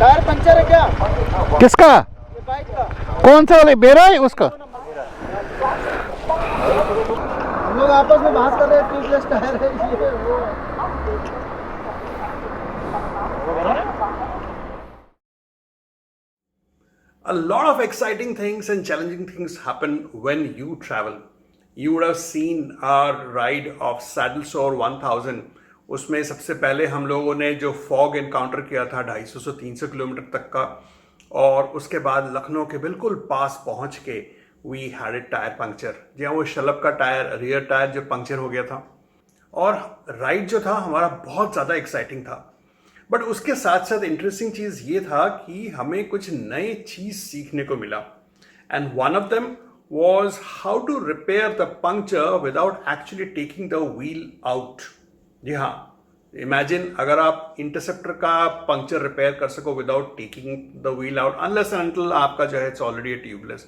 Tyre puncture है क्या? किसका? ये बाइक का। कौन सा वाले? मेरा है उसका? हम लोग आपस में बहस कर रहे हैं, ट्यूबलेस टायर है ये वो। A lot of exciting things and challenging things happen when you travel. You would have seen our ride of Saddle Sore 1000. उसमें सबसे पहले हम लोगों ने जो फॉग एनकाउंटर किया था 250 से 300 किलोमीटर तक का, और उसके बाद लखनऊ के बिल्कुल पास पहुंच के we had a tyre puncture, जहाँ वो शलभ का टायर, रियर टायर जो पंक्चर हो गया था। और राइड जो था हमारा बहुत ज़्यादा एक्साइटिंग था, बट उसके साथ साथ इंटरेस्टिंग चीज़ ये था कि हमें कुछ नई चीज़ सीखने को मिला। And one of them was how to repair the puncture without actually taking the wheel out. जी हाँ, इमेजिन अगर आप इंटरसेप्टर का पंक्चर रिपेयर कर सको without taking the wheel out, unless and until आपका जो है it's already tubeless.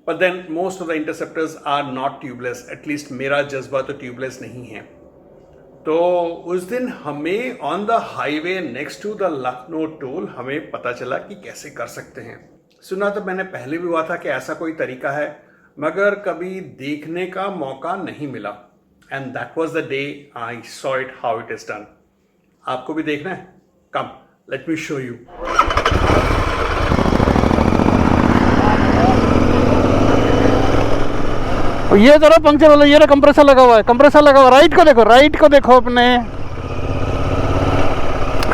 But then most of the interceptors are not tubeless, at least मेरा जज्बा तो ट्यूबलेस नहीं है। तो उस दिन हमें on the highway next to the Lucknow toll हमें पता चला कि कैसे कर सकते हैं। सुना तो मैंने पहले भी हुआ था कि ऐसा कोई तरीका है, मगर कभी देखने का मौका नहीं मिला। And that was the day I saw it how it is done. आपको भी देखना है? कम लेट मी शो यू। ये जरा पंक्चर वाला, ये कंप्रेसर लगा हुआ है, कंप्रेसर लगा हुआ। राइट को देखो, राइट को देखो,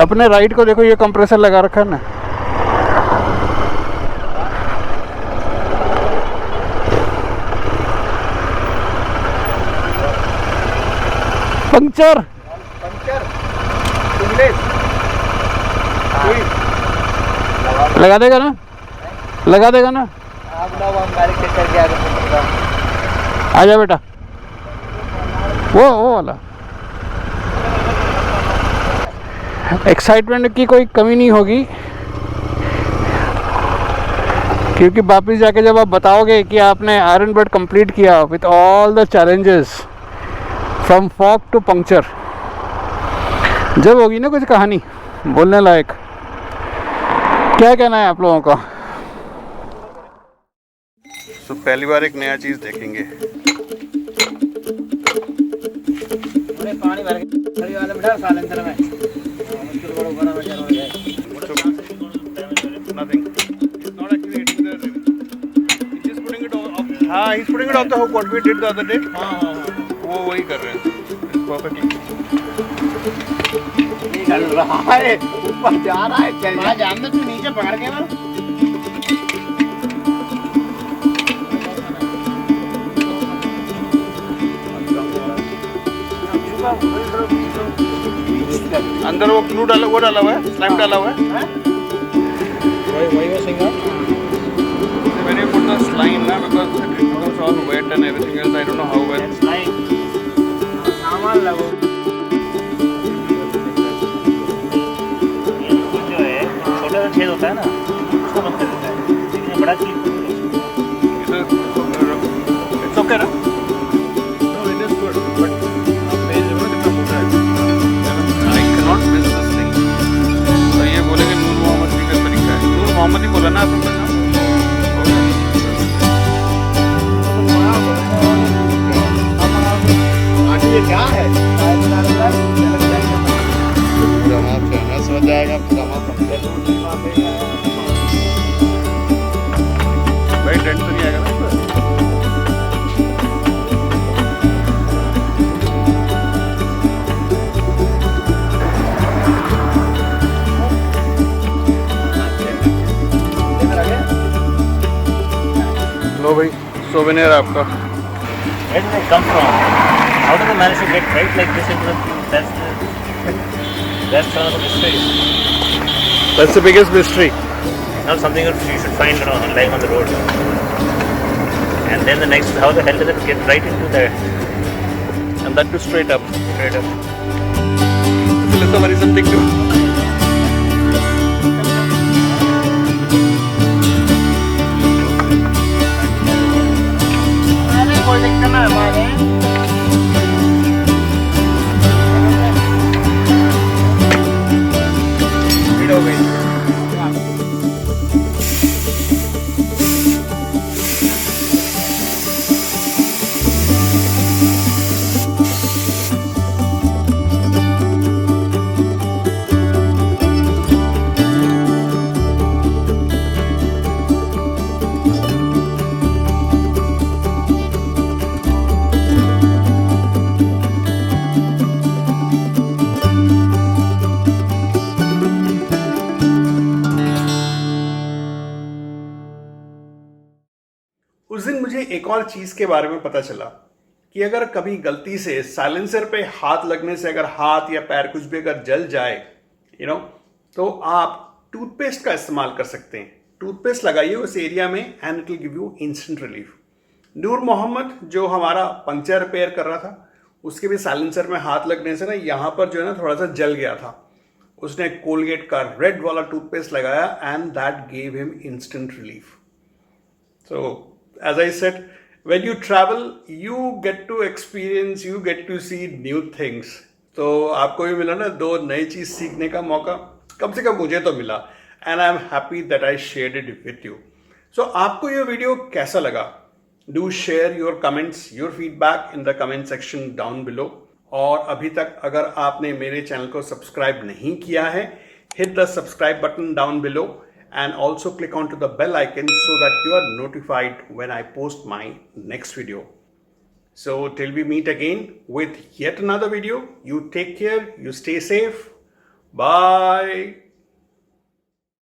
अपने राइट को देखो, ये कंप्रेसर लगा रखा है ना। पंक्चर लगा देगा ना, लगा देगा ना। आजा बेटा, वो वाला। एक्साइटमेंट की कोई कमी नहीं होगी, क्योंकि वापस जाके जब आप बताओगे कि आपने आयरन बेड कंप्लीट किया with all the challenges from fog to puncture, जब होगी ना कुछ कहानी बोलने लायक। क्या कहना है आप लोगों का? तो पहली बार एक नया चीज़ देखेंगे। पानी भर के खड़ी वाले बिठा सालेंसर में मुश्किल बड़ा बड़ा वजन हो जाए। Nothing. It's not actually hitting the rim. He's just putting it off. हाँ, he's putting it off the hook. What we did the other day. हाँ। वो वही कर रहे हैं। It's perfectly. चल रहा है, ऊपर जा रहा है, चल जा। जानते तू नीचे पकड़ के ना। अंदर वो ग्लू डाला, वो डाला हुआ है, स्लाइम डाला हुआ है। वही वो singer. When you put the slime ना, because it becomes all wet and everything else, I don't know how well. slime सामान लगो। जो है छोटा सा छेद होता है ना, उसको बंद कर देता है, लेकिन बड़ा चीज It's okay ना? No, it is good, but I cannot miss this thing. तो ये बोलेंगे नूर मोहम्मद जी का तरीका है। नूर मोहम्मद ही बोला ना आपने? ये क्या है? जमा फेमस हो जाएगा, जमा भाई डेंट तो नहीं आएगा ना इसमें? लो भाई, सोवेनियर आपका। Where did they come from? How did they manage to get right like this into the? That's one of the mysteries. That's the biggest mystery. Not something that you should find lying on the road. And then the next, how the hell did it get right into there? And that too straight up. Straight up. This is a very something too. उस दिन मुझे एक और चीज़ के बारे में पता चला कि अगर कभी गलती से साइलेंसर पे हाथ लगने से अगर हाथ या पैर कुछ भी अगर जल जाए तो आप टूथपेस्ट का इस्तेमाल कर सकते हैं। टूथपेस्ट लगाइए उस एरिया में and it will give you instant relief. Noor Mohammed जो हमारा पंक्चर रिपेयर कर रहा था, उसके भी साइलेंसर में हाथ लगने से ना यहाँ पर जो है ना थोड़ा सा जल गया था। उसने कोलगेट का रेड वाला टूथपेस्ट लगाया and that gave him instant relief. So, as I said, when you travel, you get to experience, you get to see new things. तो आपको भी मिला ना 2 नई चीज़ सीखने का मौका, कम से कम मुझे तो मिला and I am happy that I shared it with you. So, आपको ये वीडियो कैसा लगा? Do share your comments, your feedback in the comment section down below. और अभी तक अगर आपने मेरे चैनल को सब्सक्राइब नहीं किया है, hit the subscribe button down below. And also click onto the bell icon so that you are notified when I post my next video. So till we meet again with yet another video, you take care, you stay safe. Bye.